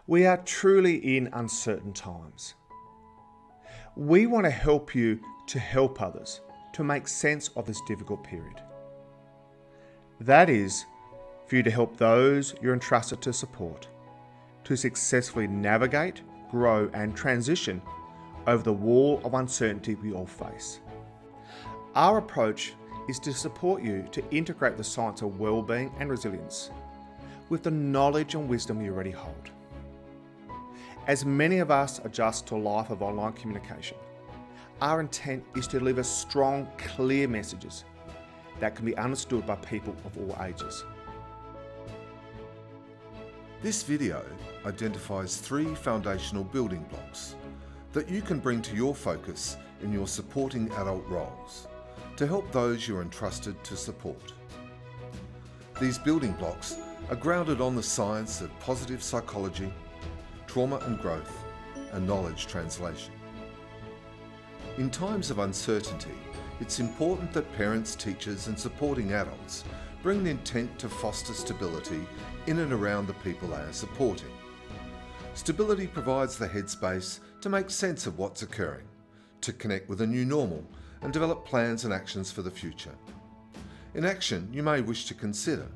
We are truly in uncertain times. We want to help you to help others to make sense of this difficult period. That is, for you to help those you're entrusted to support to successfully navigate, grow, and transition over the wall of uncertainty we all face. Our approach is to support you to integrate the science of wellbeing and resilience with the knowledge and wisdom you already hold. As many of us adjust to a life of online communication, our intent is to deliver strong, clear messages that can be understood by people of all ages. This video identifies 3 foundational building blocks that you can bring to your focus in your supporting adult roles to help those you're entrusted to support. These building blocks are grounded on the science of positive psychology, trauma and growth, and knowledge translation. In times of uncertainty, it's important that parents, teachers, and supporting adults bring an intent to foster stability in and around the people they are supporting. Stability provides the headspace to make sense of what's occurring, to connect with a new normal, and develop plans and actions for the future. In action, you may wish to consider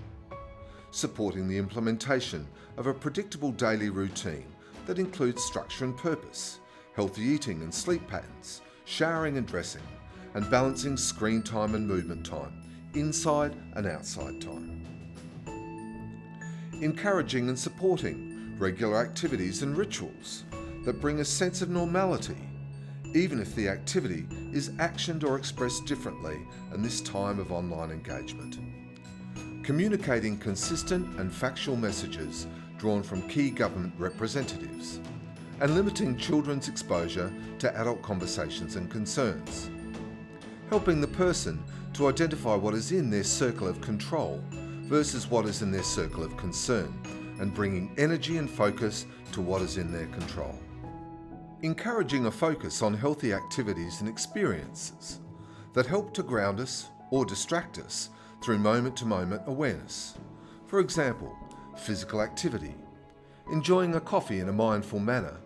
supporting the implementation of a predictable daily routine that includes structure and purpose, healthy eating and sleep patterns, showering and dressing, and balancing screen time and movement time, inside and outside time. Encouraging and supporting regular activities and rituals that bring a sense of normality, even if the activity is actioned or expressed differently in this time of online engagement. Communicating consistent and factual messages drawn from key government representatives, and limiting children's exposure to adult conversations and concerns. Helping the person to identify what is in their circle of control versus what is in their circle of concern, and bringing energy and focus to what is in their control. Encouraging a focus on healthy activities and experiences that help to ground us or distract us through moment-to-moment awareness. For example, physical activity, enjoying a coffee in a mindful manner,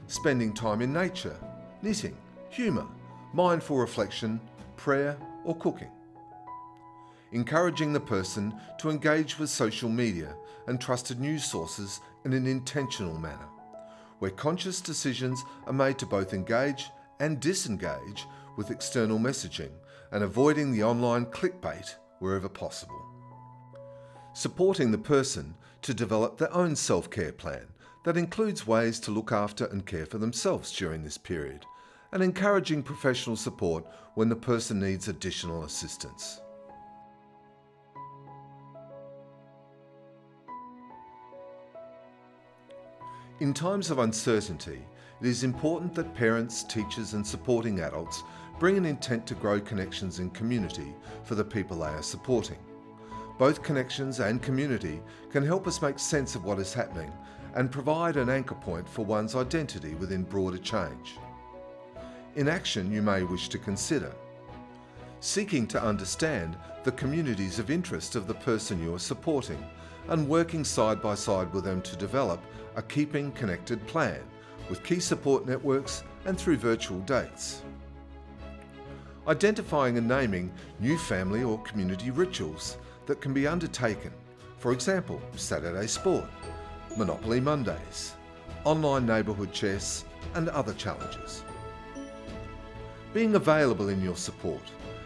spending time in nature, knitting, humour, mindful reflection, prayer, or cooking. Encouraging the person to engage with social media and trusted news sources in an intentional manner, where conscious decisions are made to both engage and disengage with external messaging and avoiding the online clickbait wherever possible. Supporting the person to develop their own self-care plan that includes ways to look after and care for themselves during this period, and encouraging professional support when the person needs additional assistance. In times of uncertainty, it is important that parents, teachers, and supporting adults bring an intent to grow connections and community for the people they are supporting. Both connections and community can help us make sense of what is happening and provide an anchor point for one's identity within broader change. In action, you may wish to consider seeking to understand the communities of interest of the person you are supporting and working side by side with them to develop a keeping connected plan with key support networks and through virtual dates. Identifying and naming new family or community rituals that can be undertaken, for example, Saturday sport, Monopoly Mondays, online neighbourhood chess, and other challenges. Being available in your support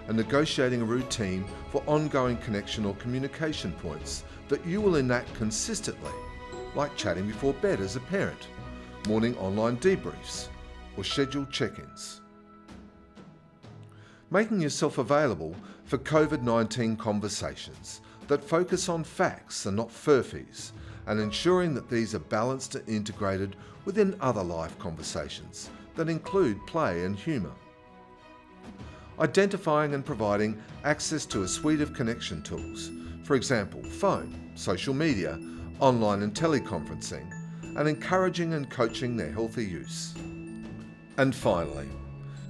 and negotiating a routine for ongoing connection or communication points that you will enact consistently, like chatting before bed as a parent, morning online debriefs, or scheduled check-ins. Making yourself available for COVID-19 conversations that focus on facts and not furphies, and ensuring that these are balanced and integrated within other life conversations that include play and humour. Identifying and providing access to a suite of connection tools, for example, phone, social media, online and teleconferencing, and encouraging and coaching their healthy use. And finally,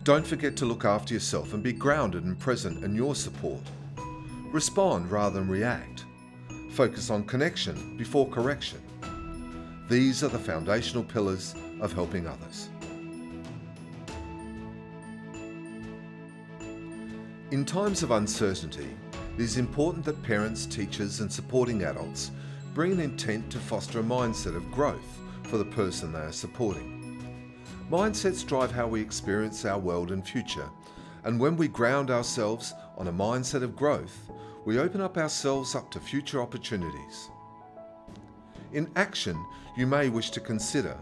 don't forget to look after yourself and be grounded and present in your support. Respond rather than react. Focus on connection before correction. These are the foundational pillars of helping others. In times of uncertainty, it is important that parents, teachers and supporting adults bring an intent to foster a mindset of growth for the person they are supporting. Mindsets drive how we experience our world and future, and when we ground ourselves on a mindset of growth, we open up ourselves up to future opportunities. In action, you may wish to consider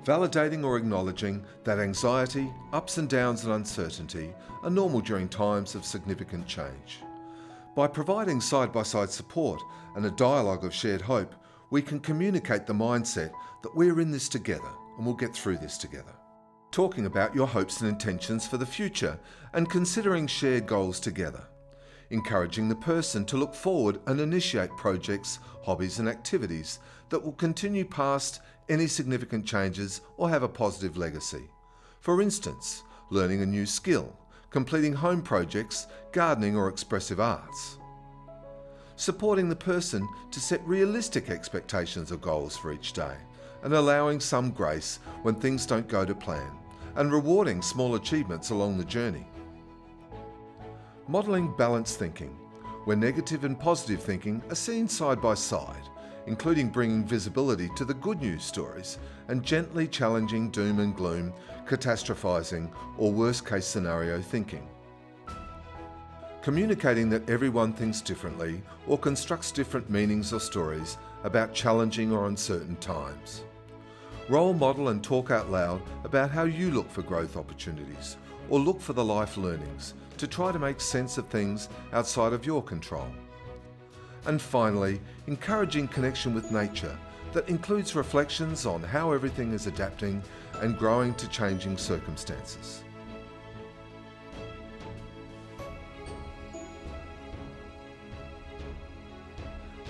validating or acknowledging that anxiety, ups and downs and uncertainty are normal during times of significant change. By providing side-by-side support and a dialogue of shared hope, we can communicate the mindset that we're in this together and we'll get through this together. Talking about your hopes and intentions for the future and considering shared goals together. Encouraging the person to look forward and initiate projects, hobbies and activities that will continue past any significant changes or have a positive legacy. For instance, learning a new skill, completing home projects, gardening or expressive arts. Supporting the person to set realistic expectations or goals for each day and allowing some grace when things don't go to plan and rewarding small achievements along the journey. Modelling balanced thinking, where negative and positive thinking are seen side by side, including bringing visibility to the good news stories and gently challenging doom and gloom, catastrophizing or worst case scenario thinking. Communicating that everyone thinks differently or constructs different meanings or stories about challenging or uncertain times. Role model and talk out loud about how you look for growth opportunities or look for the life learnings to try to make sense of things outside of your control. And finally, encouraging connection with nature that includes reflections on how everything is adapting and growing to changing circumstances.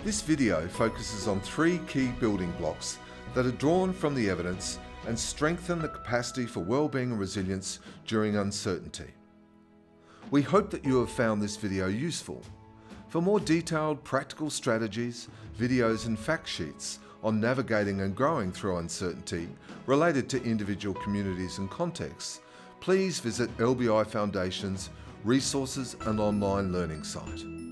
This video focuses on 3 key building blocks that are drawn from the evidence and strengthen the capacity for well-being and resilience during uncertainty. We hope that you have found this video useful. For more detailed practical strategies, videos and fact sheets on navigating and growing through uncertainty related to individual communities and contexts, please visit LBI Foundation's resources and online learning site.